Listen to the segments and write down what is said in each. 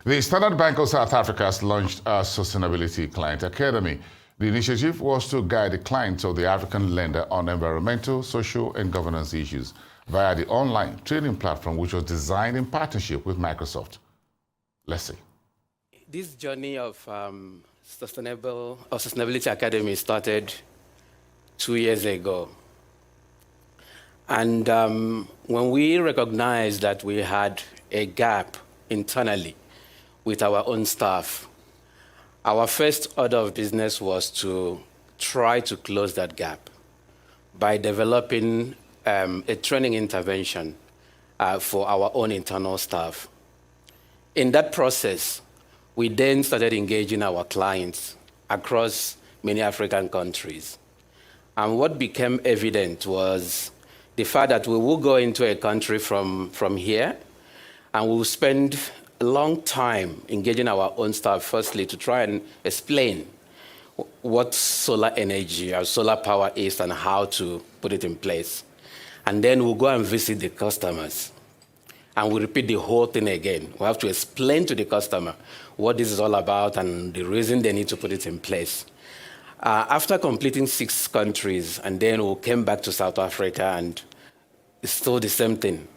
The Standard Bank of South Africa has launched a Sustainability Client Academy. The initiative was to guide the clients of the African lender on environmental, social, and governance issues via the online training platform, which was designed in partnership with Microsoft. Let's see. This journey of Sustainability Academy started 2 years ago. And when we recognized that we had a gap internally with our own staff, our first order of business was to try to close that gap by developing a training intervention for our own internal staff. In that process, we then started engaging our clients across many African countries. And what became evident was the fact that we will go into a country from here, and we'll spend a long time engaging our own staff, firstly, to try and explain what solar energy or solar power is and how to put it in place. And then we'll go and visit the customers. And we repeat the whole thing again. We have to explain to the customer what this is all about and the reason they need to put it in place. After completing 6 countries, and then we came back to South Africa, and it's still the same thing.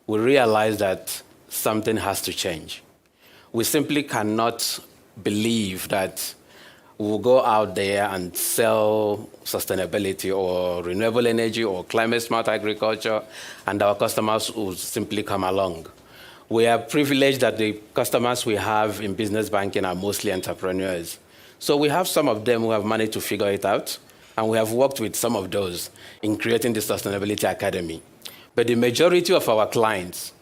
We realized that something has to change. We simply cannot believe that we'll go out there and sell sustainability or renewable energy or climate-smart agriculture, and our customers will simply come along. We are privileged that the customers we have in business banking are mostly entrepreneurs. So we have some of them who have managed to figure it out, and we have worked with some of those in creating the Sustainability Academy. But the majority of our clients,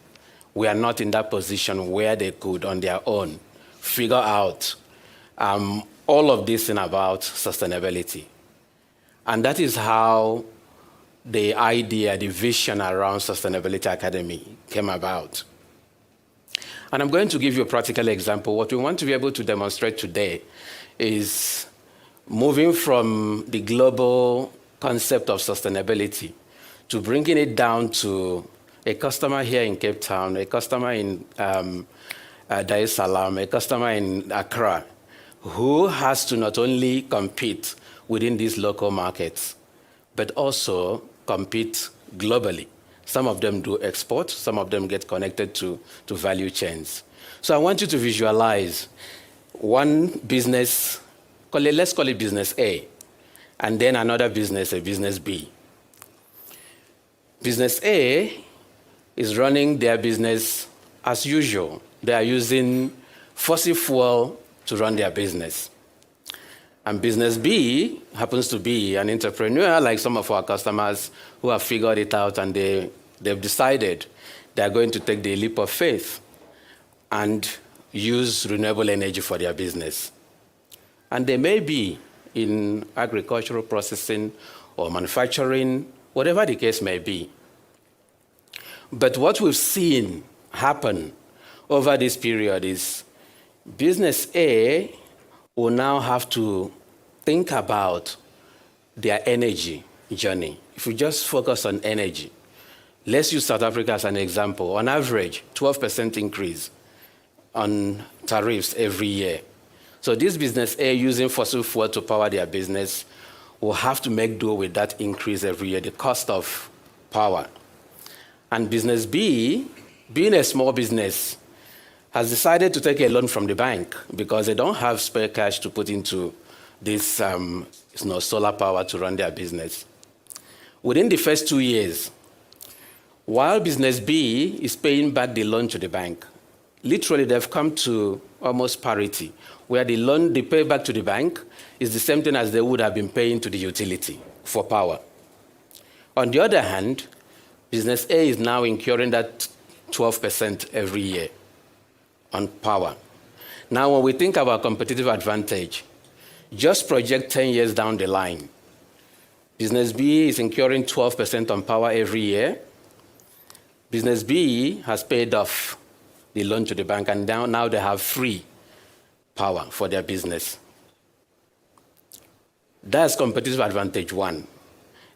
we are not in that position where they could, on their own, figure out all of this thing about sustainability. And that is how the idea, the vision around Sustainability Academy came about. And I'm going to give you a practical example. What we want to be able to demonstrate today is moving from the global concept of sustainability to bringing it down to a customer here in Cape Town, a customer in Dar es Salaam, a customer in Accra, who has to not only compete within these local markets, but also compete globally. Some of them do export, some of them get connected to value chains. So I want you to visualize one business, let's call it business A, and then another business, a business B. Business A is running their business as usual. They are using fossil fuel to run their business. And business B happens to be an entrepreneur, like some of our customers who have figured it out, and they've decided they're going to take the leap of faith and use renewable energy for their business. And they may be in agricultural processing or manufacturing, whatever the case may be. But what we've seen happen over this period is business A will now have to think about their energy journey. If we just focus on energy, let's use South Africa as an example. On average, 12% increase on tariffs every year. So this business A, using fossil fuel to power their business, will have to make do with that increase every year, the cost of power. And business B, being a small business, has decided to take a loan from the bank because they don't have spare cash to put into this solar power to run their business. Within the first 2 years, while business B is paying back the loan to the bank, literally they've come to almost parity, where the loan they pay back to the bank is the same thing as they would have been paying to the utility for power. On the other hand, business A is now incurring that 12% every year on power. Now, when we think about competitive advantage, just project 10 years down the line. Business B is incurring 12% on power every year. Business B has paid off the loan to the bank, and now they have free power for their business. That's competitive advantage 1.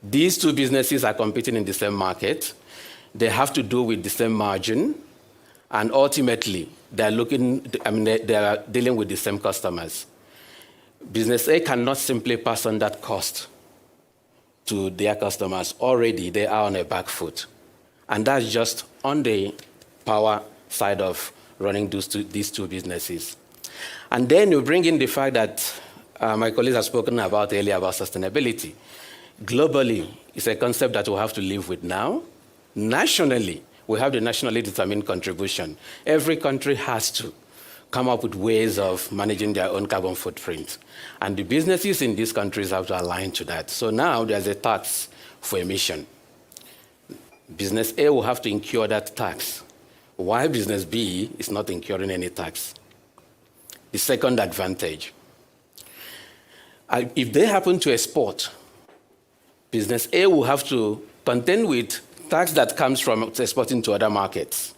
These 2 businesses are competing in the same market. They have to do with the same margin, and ultimately, they are dealing with the same customers. Business A cannot simply pass on that cost to their customers. Already, they are on a back foot. And that's just on the power side of running these two businesses. And then you bring in the fact that my colleagues have spoken about earlier about sustainability. Globally, it's a concept that we have to live with now. Nationally, we have the nationally determined contribution. Every country has to come up with ways of managing their own carbon footprint. And the businesses in these countries have to align to that. So now there's a tax for emission. Business A will have to incur that tax, while business B is not incurring any tax. The second advantage, if they happen to export, business A will have to contend with tax that comes from exporting to other markets,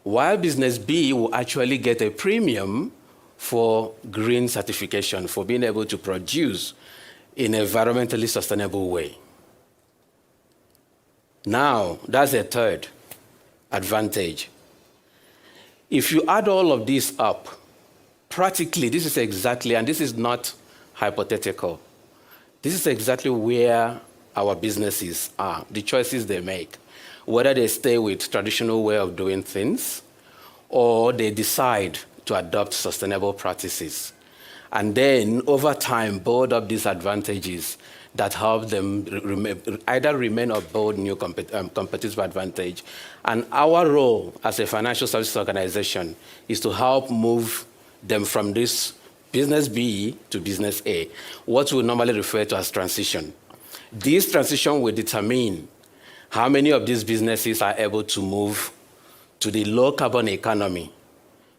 while business B will actually get a premium for green certification, for being able to produce in an environmentally sustainable way. Now, that's a third advantage. If you add all of this up, practically, this is exactly, and this is not hypothetical, this is exactly where our businesses are, the choices they make, whether they stay with traditional way of doing things or they decide to adopt sustainable practices. And then, over time, build up these advantages that help them either remain or build new competitive advantage. And our role as a financial services organization is to help move them from this business B to business A, what we normally refer to as transition. This transition will determine how many of these businesses are able to move to the low carbon economy,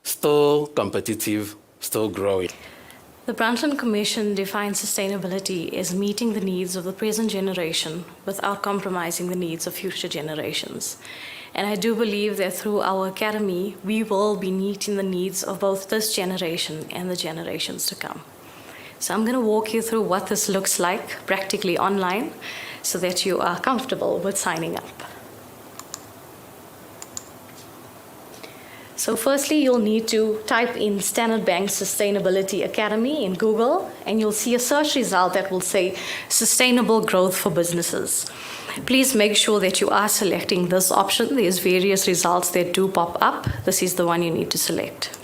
still competitive, still growing. The Brundtland Commission defines sustainability as meeting the needs of the present generation without compromising the needs of future generations. And I do believe that through our academy, we will be meeting the needs of both this generation and the generations to come. So I'm going to walk you through what this looks like practically online so that you are comfortable with signing up. So firstly, you'll need to type in Standard Bank Sustainability Academy in Google, and you'll see a search result that will say Sustainable Growth for Businesses. Please make sure that you are selecting this option. There's various results that do pop up. This is the one you need to select.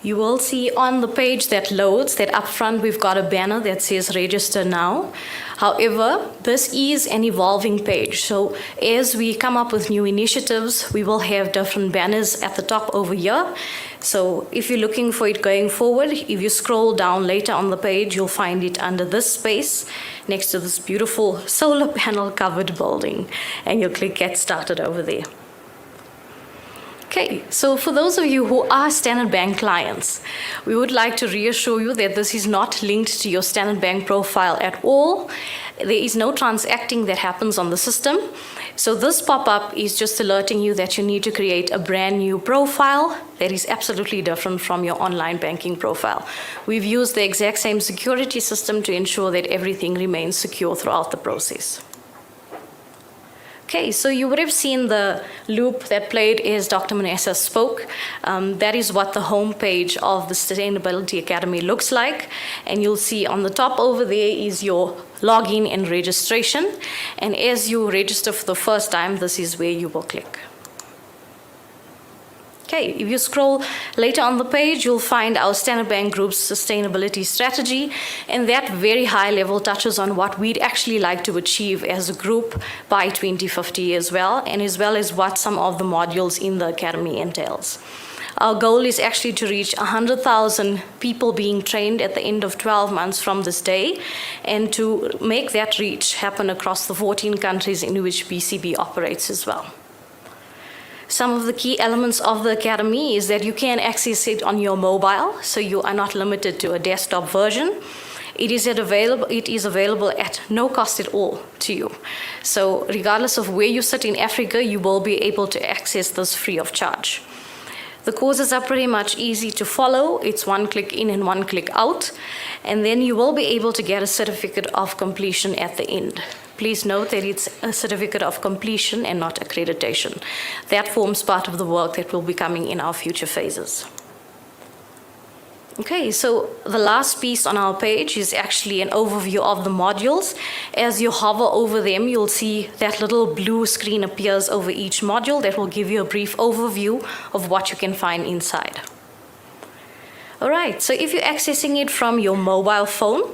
You will see on the page that loads that up front we've got a banner that says register now. However, this is an evolving page. So as we come up with new initiatives, we will have different banners at the top over here. So if you're looking for it going forward, if you scroll down later on the page, you'll find it under this space next to this beautiful solar panel covered building. And you'll click Get Started over there. Okay, so for those of you who are Standard Bank clients, we would like to reassure you that this is not linked to your Standard Bank profile at all. There is no transacting that happens on the system. So this pop-up is just alerting you that you need to create a brand new profile that is absolutely different from your online banking profile. We've used the exact same security system to ensure that everything remains secure throughout the process. Okay, so you would have seen the loop that played as Dr. Manessa spoke. That is what the home page of the Sustainability Academy looks like. And you'll see on the top over there is your login and registration. And as you register for the first time, this is where you will click. Okay, if you scroll later on the page, you'll find our Standard Bank Group's sustainability strategy, and that very high level touches on what we'd actually like to achieve as a group by 2050 as well as what some of the modules in the Academy entails. Our goal is actually to reach 100,000 people being trained at the end of 12 months from this day, and to make that reach happen across the 14 countries in which BCB operates as well. Some of the key elements of the Academy is that you can access it on your mobile, so you are not limited to a desktop version. It is available at no cost at all to you. So regardless of where you sit in Africa, you will be able to access this free of charge. The courses are pretty much easy to follow. It's one click in and one click out. And then you will be able to get a certificate of completion at the end. Please note that it's a certificate of completion and not accreditation. That forms part of the work that will be coming in our future phases. Okay, so the last piece on our page is actually an overview of the modules. As you hover over them, you'll see that little blue screen appears over each module that will give you a brief overview of what you can find inside. All right, so if you're accessing it from your mobile phone,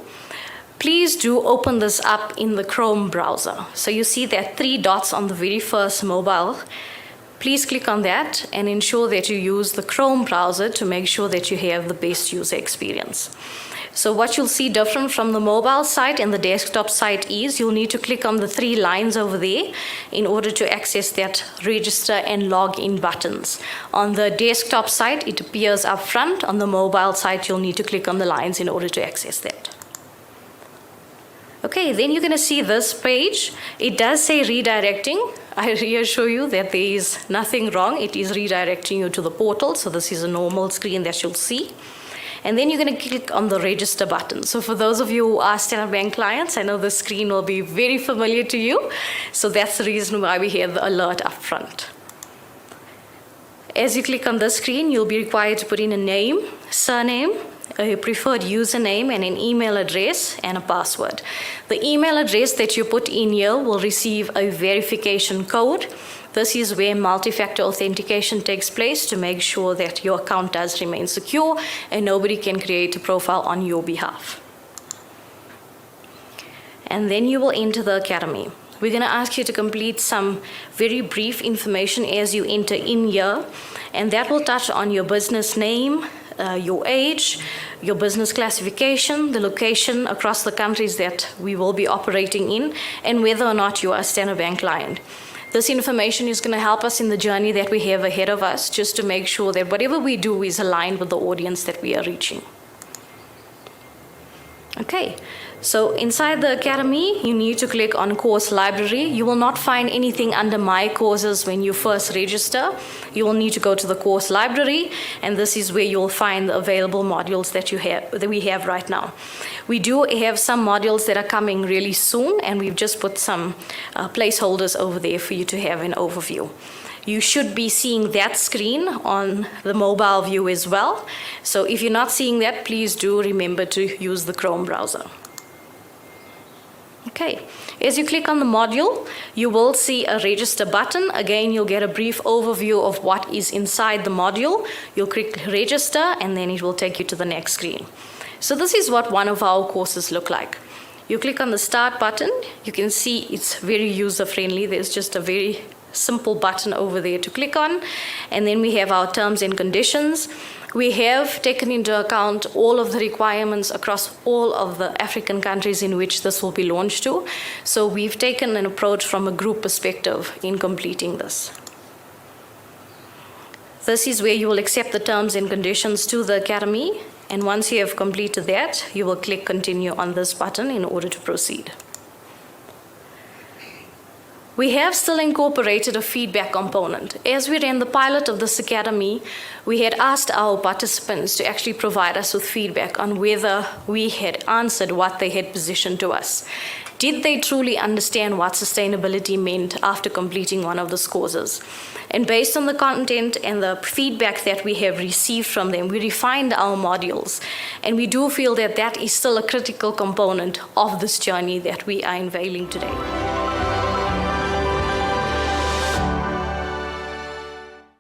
please do open this up in the Chrome browser. So you see that 3 dots on the very first mobile. Please click on that and ensure that you use the Chrome browser to make sure that you have the best user experience. So what you'll see different from the mobile site and the desktop site is you'll need to click on the 3 lines over there in order to access that register and log in buttons. On the desktop site, it appears up front. On the mobile site, you'll need to click on the lines in order to access that. Okay, then you're going to see this page. It does say redirecting. I reassure you that there is nothing wrong. It is redirecting you to the portal. So this is a normal screen that you'll see. And then you're going to click on the register button. So for those of you who are Standard Bank clients, I know the screen will be very familiar to you. So that's the reason why we have the alert up front. As you click on the screen, you'll be required to put in a name, surname, a preferred username and an email address and a password. The email address that you put in here will receive a verification code. This is where multi-factor authentication takes place to make sure that your account does remain secure and nobody can create a profile on your behalf. And then you will enter the academy. We're going to ask you to complete some very brief information as you enter in here, and that will touch on your business name, your age, your business classification, the location across the countries that we will be operating in, and whether or not you are a Standard Bank client. This information is going to help us in the journey that we have ahead of us, just to make sure that whatever we do is aligned with the audience that we are reaching. Okay, so inside the academy, you need to click on course library. You will not find anything under my courses when you first register. You will need to go to the course library, and this is where you'll find the available modules that we have right now. We do have some modules that are coming really soon, and we've just put some placeholders over there for you to have an overview. You should be seeing that screen on the mobile view as well. So if you're not seeing that, please do remember to use the Chrome browser. Okay, as you click on the module, you will see a register button. Again, you'll get a brief overview of what is inside the module. You'll click register, and then it will take you to the next screen. So this is what one of our courses look like. You click on the start button. You can see it's very user-friendly. There's just a very simple button over there to click on, and then we have our terms and conditions. We have taken into account all of the requirements across all of the African countries in which this will be launched to. So we've taken an approach from a group perspective in completing this. This is where you will accept the terms and conditions to the academy, and once you have completed that, you will click continue on this button in order to proceed. We have still incorporated a feedback component. As we ran the pilot of this academy, we had asked our participants to actually provide us with feedback on whether we had answered what they had positioned to us. Did they truly understand what sustainability meant after completing one of those courses? And based on the content and the feedback that we have received from them, we refined our modules. And we do feel that that is still a critical component of this journey that we are unveiling today.